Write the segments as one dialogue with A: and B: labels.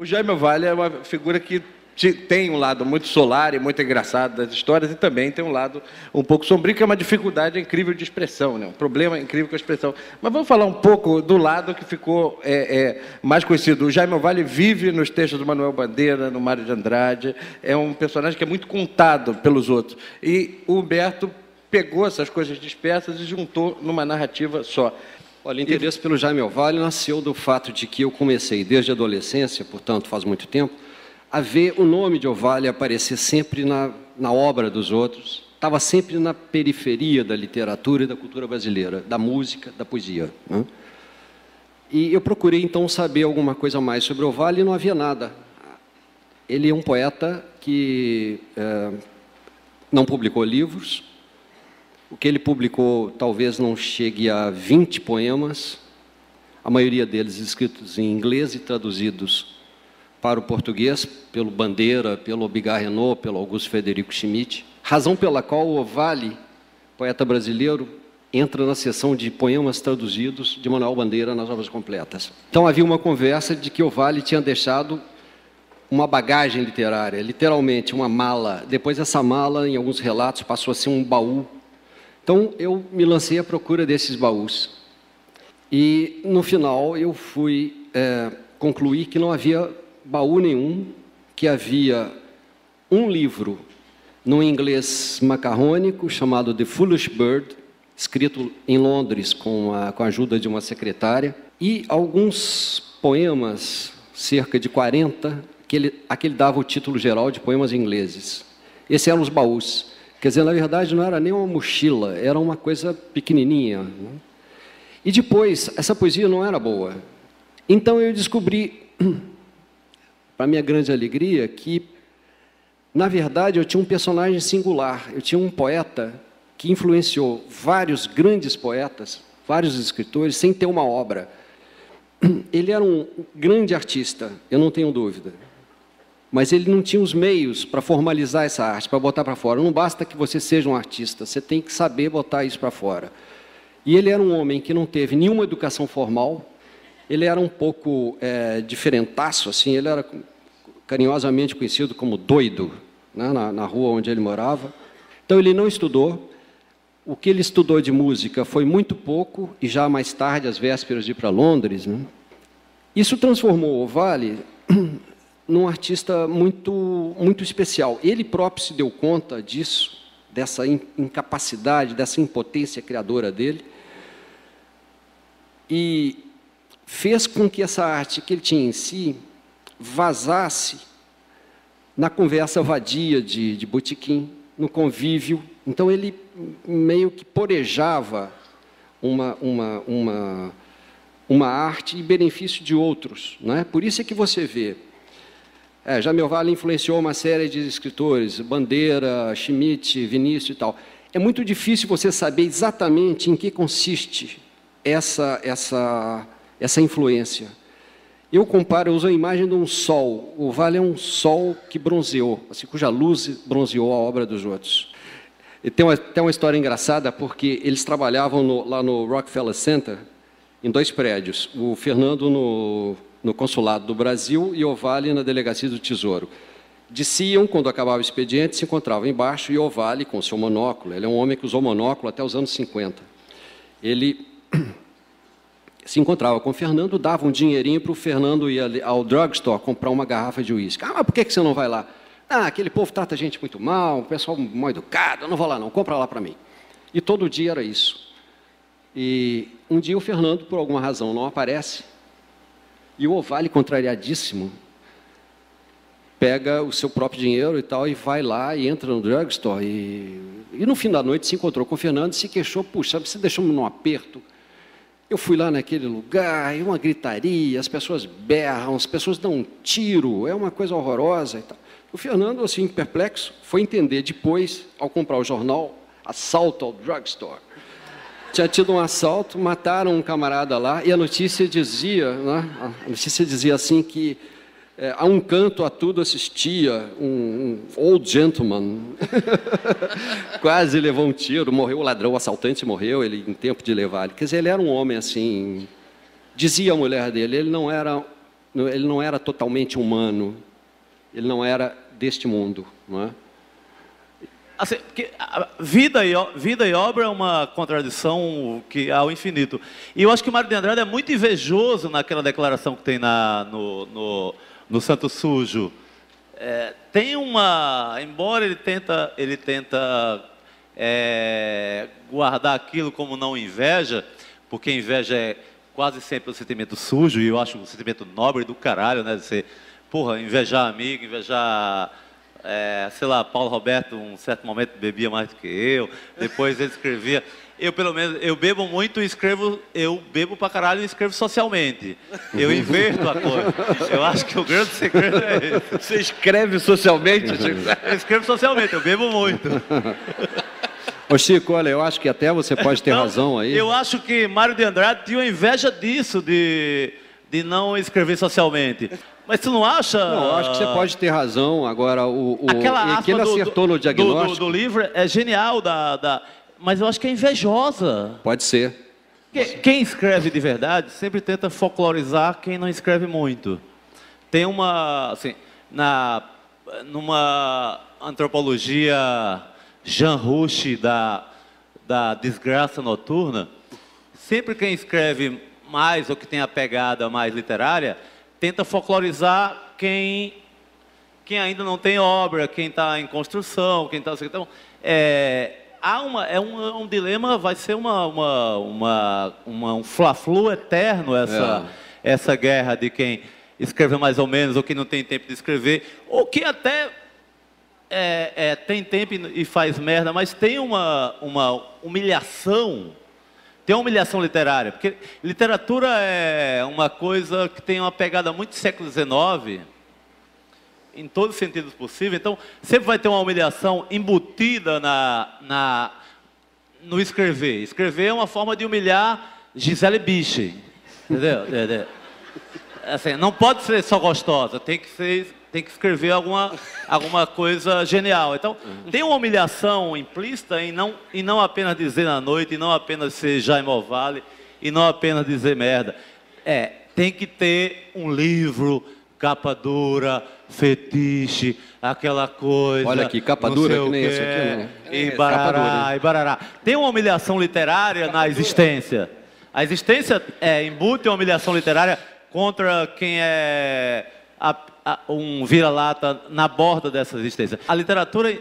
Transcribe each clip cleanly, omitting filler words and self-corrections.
A: O Jaime Vale é uma figura que tem um lado muito solar e muito engraçado das histórias e também tem um lado um pouco sombrio, que é uma dificuldade incrível de expressão, né? Um problema incrível com a expressão. Mas vamos falar um pouco do lado que ficou mais conhecido. O Jaime Vale vive nos textos do Manuel Bandeira, no Mário de Andrade, é um personagem que é muito contado pelos outros. E o Humberto pegou essas coisas dispersas e juntou numa narrativa só.
B: Olha, o interesse pelo Jaime Ovalle nasceu do fato de que eu comecei desde a adolescência, portanto faz muito tempo, a ver o nome de Ovalle aparecer sempre na obra dos outros, estava sempre na periferia da literatura e da cultura brasileira, da música, da poesia, né? E eu procurei então saber alguma coisa mais sobre Ovalle e não havia nada. Ele é um poeta que não publicou livros. O que ele publicou talvez não chegue a 20 poemas, a maioria deles escritos em inglês e traduzidos para o português, pelo Bandeira, pelo Bigar Renaud, pelo Augusto Frederico Schmidt, razão pela qual o Ovalle, poeta brasileiro, entra na seção de poemas traduzidos de Manuel Bandeira nas obras completas. Então havia uma conversa de que Ovalle tinha deixado uma bagagem literária, literalmente uma mala. Depois essa mala, em alguns relatos, passou a ser um baú. Então, eu me lancei à procura desses baús. E, no final, eu fui concluir que não havia baú nenhum, que havia um livro, num inglês macarrônico, chamado The Foolish Bird, escrito em Londres com a ajuda de uma secretária, e alguns poemas, cerca de 40, a que ele dava o título geral de poemas ingleses. Esses eram os baús. Quer dizer, na verdade, não era nem uma mochila, era uma coisa pequenininha, né? E depois, essa poesia não era boa. Então eu descobri, para minha grande alegria, que, na verdade, eu tinha um personagem singular. Eu tinha um poeta que influenciou vários grandes poetas, vários escritores, sem ter uma obra. Ele era um grande artista, eu não tenho dúvida. Mas ele não tinha os meios para formalizar essa arte, para botar para fora. Não basta que você seja um artista, você tem que saber botar isso para fora. E ele era um homem que não teve nenhuma educação formal, ele era um pouco diferentaço, assim, ele era carinhosamente conhecido como doido, né, na rua onde ele morava. Então ele não estudou, o que ele estudou de música foi muito pouco, e já mais tarde, às vésperas de ir para Londres, né? Isso transformou o Ovalle num artista muito especial. Ele próprio se deu conta disso, dessa incapacidade, dessa impotência criadora dele, e fez com que essa arte que ele tinha em si vazasse na conversa vadia de botequim, no convívio. Então ele meio que porejava uma arte em benefício de outros, não é? Por isso é que você vê Jaime Ovalle influenciou uma série de escritores, Bandeira, Schmidt, Vinícius e tal. É muito difícil você saber exatamente em que consiste essa influência. Eu uso a imagem de um sol. O Ovalle é um sol que bronzeou, assim, cuja luz bronzeou a obra dos outros. E tem uma história engraçada, porque eles trabalhavam lá no Rockefeller Center, em 2 prédios. O Fernando no Consulado do Brasil e Ovalle na Delegacia do Tesouro. Desciam, quando acabava o expediente, se encontravam embaixo, e Ovalle, com seu monóculo, ele é um homem que usou monóculo até os anos 50. Ele se encontrava com o Fernando, dava um dinheirinho para o Fernando ir ao drugstore comprar uma garrafa de uísque. Mas por que você não vai lá? Aquele povo trata a gente muito mal, o pessoal mal educado, eu não vou lá não, compra lá para mim. E todo dia era isso. E um dia o Fernando, por alguma razão, não aparece, e o Ovalle, contrariadíssimo, pega o seu próprio dinheiro e tal, e vai lá e entra no drugstore. E no fim da noite se encontrou com o Fernando e se queixou: puxa, você deixou-me num aperto. Eu fui lá naquele lugar, e uma gritaria, as pessoas berram, as pessoas dão um tiro, é uma coisa horrorosa e tal. O Fernando, assim, perplexo, foi entender depois, ao comprar o jornal, assalto ao drugstore. Tinha tido um assalto, mataram um camarada lá, e a notícia dizia, né, assim que a um canto a tudo assistia um old gentleman, quase levou um tiro, morreu o ladrão, o assaltante morreu, ele em tempo de levar ele. Quer dizer, ele era um homem assim, dizia a mulher dele, ele não era ele não era totalmente humano, ele não era deste mundo, não é?
C: Assim, vida e obra é uma contradição ao infinito. E eu acho que o Mário de Andrade é muito invejoso naquela declaração que tem no Santo Sujo. Tem uma... Embora ele tenta guardar aquilo como não inveja, porque inveja é quase sempre um sentimento sujo, e eu acho um sentimento nobre do caralho, né? De ser, porra, invejar amigo, invejar... sei lá, Paulo Roberto, um certo momento bebia mais do que eu, depois ele escrevia. Eu, pelo menos, eu bebo muito e escrevo, eu bebo pra caralho e escrevo socialmente. Eu inverto a coisa. Eu acho que o grande segredo é esse.
A: Você escreve socialmente?
C: Eu escrevo socialmente, eu bebo muito.
B: Ô Chico, olha, eu acho que até você pode ter razão aí.
C: Eu acho que Mário de Andrade tinha inveja disso, de não escrever socialmente. Mas tu não acha...
B: Não, eu acho que você pode ter razão. Agora,
C: aquela
B: que ele acertou no diagnóstico...
C: do livro é genial, mas eu acho que é invejosa.
B: Pode ser.
C: Quem escreve de verdade sempre tenta folclorizar quem não escreve muito. Tem uma... Assim, numa antropologia Jean Rouch da desgraça noturna, sempre quem escreve mais ou que tem a pegada mais literária tenta folclorizar quem ainda não tem obra, quem está em construção, quem está... Então, um dilema, vai ser um fla-flu eterno essa guerra de quem escreve mais ou menos, ou quem não tem tempo de escrever, ou que até tem tempo e faz merda, mas tem uma humilhação. Tem uma humilhação literária, porque literatura é uma coisa que tem uma pegada muito século XIX, em todos os sentidos possíveis, então sempre vai ter uma humilhação embutida no escrever. Escrever é uma forma de humilhar Gisele Bündchen, entendeu? Assim, não pode ser só gostosa, tem que escrever alguma coisa genial. Então, tem uma humilhação implícita em não apenas dizer na noite, e não apenas ser Jaime Ovalle, e não apenas dizer merda. Tem que ter um livro, capa dura, fetiche, aquela coisa...
B: Olha aqui, capa dura, que nem esse aqui, né?
C: E barará. Tem uma humilhação literária na existência. A existência embute uma humilhação literária contra quem é... um vira-lata na borda dessa existência. A literatura,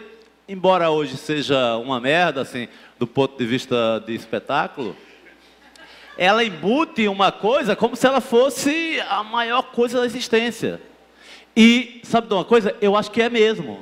C: embora hoje seja uma merda, assim, do ponto de vista de espetáculo, ela embute uma coisa como se ela fosse a maior coisa da existência. E, sabe de uma coisa? Eu acho que é mesmo.